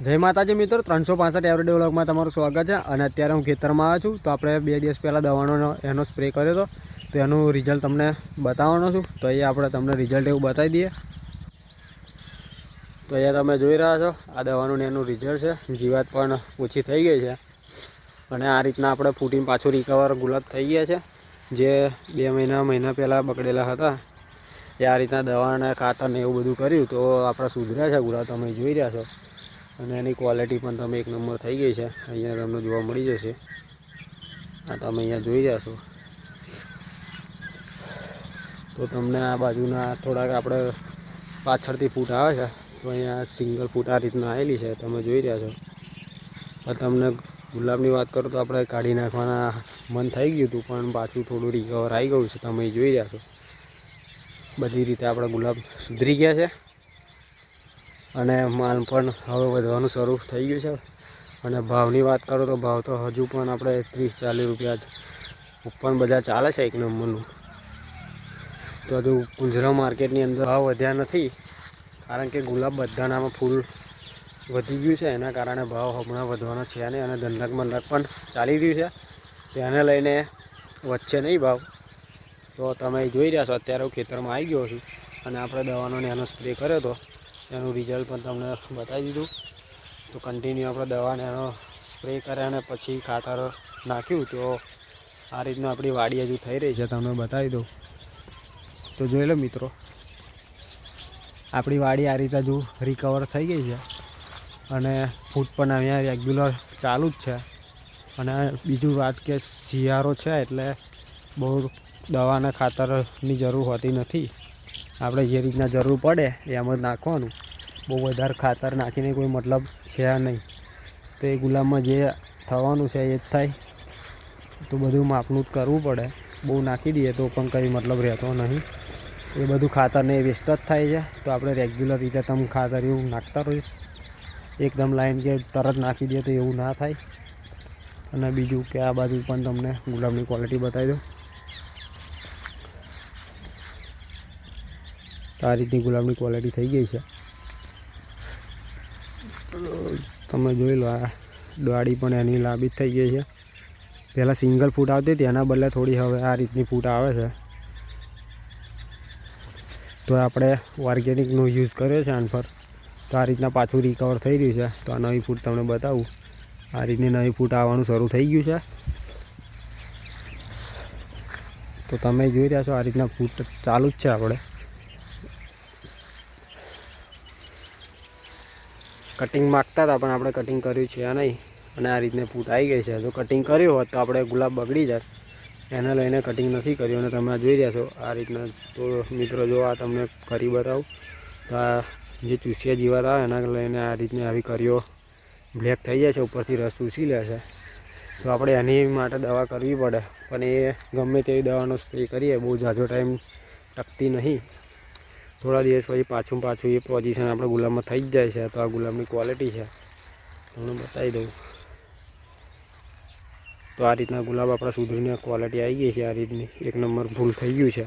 જય માતાજી મિત્રો, 365 એવરીડે વ્લોગમાં તમારું સ્વાગત છે। અને અત્યારે હું ખેતરમાં આવ્યો છું। તો આપણે 2 દિવસ પહેલાં દવાનો એનો સ્પ્રે કર્યો હતો, તો એનું રિઝલ્ટ તમને બતાવવાનો છું। તો અહીંયા આપણે તમને રિઝલ્ટ એવું બતાવી દઈએ। તો અહીંયા તમે જોઈ રહ્યા છો, આ દવાનું એનું રિઝલ્ટ છે। જીવાત પણ ઓછી થઈ ગઈ છે અને આ રીતના આપણે ફૂટીને પાછું રિકવર ગુલાબ થઈ ગયા છે। જે 2 મહિના પહેલાં બગડેલા હતા, એ આ રીતના દવાના ખાતરને એવું બધું કર્યું તો આપણે સુધર્યા છે ગુલાબ, તમે જોઈ રહ્યા છો। અને એની ક્વોલિટી પણ તમે 1 નંબર થઈ ગઈ છે। અહીંયા તમને જોવા મળી જશે, આ તમે અહીંયા જોઈ રહ્યા છો। તો તમને આ બાજુના થોડાક આપણે પાછળથી ફૂટ આવે છે, તો અહીંયા સિંગલ ફૂટ આ રીતના આવેલી છે, તમે જોઈ રહ્યા છો। પણ તમને ગુલાબની વાત કરું તો આપણે કાઢી નાખવાના મન થઈ ગયું હતું, પણ પાછું થોડું રિકવર આવી ગયું છે, તમે જોઈ રહ્યા છો। બધી રીતે આપણા ગુલાબ સુધરી ગયા છે અને માલ પણ હવે વધવાનું શરૂ થઈ ગયું છે। અને ભાવની વાત કરો તો ભાવ તો હજુ પણ આપણે 30-40 રૂપિયા ઉપર બજાર ચાલે છે 1 નંબરનું। તો હજુ કુંજરા માર્કેટની અંદર ભાવ વધ્યા નથી, કારણ કે ગુલાબ બધાનામાં ફૂલ વધી ગયું છે, એના કારણે ભાવ હમણાં વધવાનો છે નહીં। અને ધંધક મંધક પણ ચાલી રહ્યું છે, તેને લઈને વધશે નહીં ભાવ। તો તમે જોઈ રહ્યા છો, અત્યારે હું ખેતરમાં આવી ગયો છું અને આપણે દવાનો એનો સ્પ્રે કર્યો હતો, એનું રિઝલ્ટ પણ તમને બતાવી દીધું। તો કન્ટિન્યુ આપણે દવાને એનો સ્પ્રે કર્યા અને પછી ખાતર નાખ્યું, તો આ રીતના આપણી વાડી હજુ થઈ રહી છે, તમને બતાવી દઉં। તો જોઈ લો મિત્રો, આપણી વાડી આ રીતે હજુ રિકવર થઈ ગઈ છે અને ફૂટ પણ અહીંયા રેગ્યુલર ચાલુ જ છે। અને બીજું વાત કે શિયાળો છે એટલે બહુ દવાના ખાતરની જરૂર હોતી નથી, આપણે જે રીતના જરૂર પડે એમ જ નાખવાનું। બહુ વધારે ખાતર નાખીને કોઈ મતલબ છે નહીં, તો એ ગુલાબમાં જે થવાનું છે એ જ થાય। તો બધું માપનું જ કરવું પડે, બહુ નાખી દઈએ તો પણ કંઈ મતલબ રહેતો નહીં, એ બધું ખાતરને વેસ્ટ જ થાય છે। તો આપણે રેગ્યુલર રીતે તમે ખાતર એવું નાખતા રહીએ, એકદમ લાઈન કે તરત નાખી દઈએ તો એવું ના થાય। અને બીજું કે આ બાજુ પણ તમને ગુલાબની ક્વોલિટી બતાવી દઉં। તો આ રીતની ગુલાબની ક્વોલિટી થઈ ગઈ છે, તમે જોઈ લો। આ દાડી પણ એની લાંબી થઈ ગઈ છે, પહેલાં સિંગલ ફૂટ આવતી હતી, એના બદલે થોડી હવે આ રીતની ફૂટ આવે છે। તો આપણે ઓર્ગેનિકનો યુઝ કર્યો છે આન પર, તો આ રીતના પાછું રિકવર થઈ રહ્યું છે। તો આ નવી ફૂટ તમને બતાવું, આ રીતની નવી ફૂટ આવવાનું શરૂ થઈ ગયું છે। તો તમે જોઈ રહ્યા છો, આ રીતના ફૂટ ચાલુ જ છે। આપણે કટિંગ માગતા હતા, પણ આપણે કટિંગ કર્યું છે નહીં, અને આ રીતને ફૂટ આવી ગઈ છે। જો કટિંગ કર્યું હોત તો આપણે ગુલાબ બગડી જાય, એને લઈને કટિંગ નથી કર્યું। અને તમે જોઈ રહ્યા છો આ રીતના। તો મિત્રો જો આ તમને કરી બતાવું, તો આ જે ચૂસિયા જીવાત આવે એના લઈને આ રીતની આવી કરીઓ બ્લેક થઈ જાય છે, ઉપરથી રસ ચૂસી લે છે। તો આપણે એની માટે દવા કરવી પડે, પણ એ ગમે તેવી દવાનો સ્પ્રે કરીએ બહુ ઝાઝો ટાઈમ ટકતી નહીં, થોડા દિવસ પછી પાછું એ પોઝિશન આપણે ગુલાબમાં થઈ જ જાય છે। તો આ ગુલાબની ક્વોલિટી છે, તમને બતાવી દઉં। તો આ રીતના ગુલાબ આપણા સુધરીને ક્વોલિટી આવી ગઈ છે, આ રીતની 1 નંબર ફૂલ થઈ ગયું છે।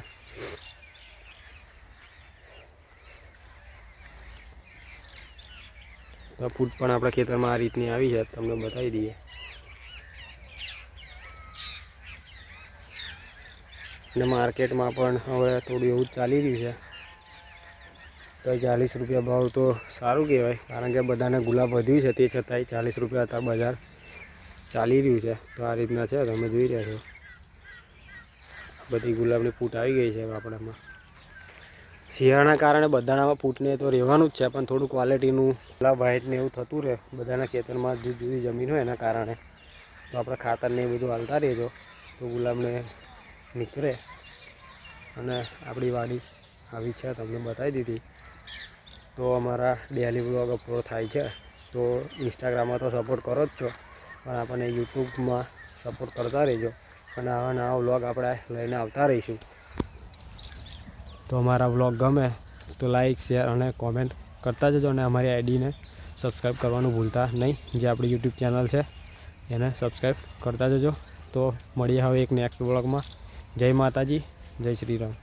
તો ફૂટ પણ આપણા ખેતરમાં આ રીતની આવી છે, તમને બતાવી દઈએ। અને માર્કેટમાં પણ હવે થોડું એવું જ ચાલી રહ્યું છે, તો 40 રૂપિયા ભાવ તો સારું કહેવાય, કારણ કે બધાને ગુલાબ વધ્યું છે, તે છતાંય 40 રૂપિયા અત્યારે બજાર ચાલી રહ્યું છે। તો આ રીતના છે, તમે જોઈ રહ્યા છો, બધી ગુલાબની ફૂટ આવી ગઈ છે આપણામાં। શિયાળાના કારણે બધાનામાં ફૂટને તો રહેવાનું જ છે, પણ થોડું ક્વોલિટીનું ગુલાબ વ્હાઇટને એવું થતું રહે બધાના ખેતરમાં, જુદી જુદી જમીન હોય એના કારણે। તો આપણે ખાતરને એ બધું હાલતા રહેજો, તો ગુલાબને નીકળે। અને આપણી વાડી આવી છે, તમને બતાવી દીધી। તો અમારા ડેલી વ્લોગ અપલોડ થાય છે, તો ઇન્સ્ટાગ્રામમાં તો સપોર્ટ કરો જ છો, પણ આપણને યુટ્યુબમાં સપોર્ટ કરતા રહેજો, અને આવા નવા વ્લોગ આપણે લઈને આવતા રહીશું। તો અમારા વ્લોગ ગમે તો લાઈક, શેર અને કોમેન્ટ કરતા જજો, અને અમારી આઈડીને સબસ્ક્રાઈબ કરવાનું ભૂલતા નહીં, જે આપણી યુટ્યુબ ચેનલ છે એને સબસ્ક્રાઈબ કરતા જજો। તો મળીએ હવે એક નેક્સ્ટ વ્લોગમાં। જય માતાજી, જય શ્રી રામ।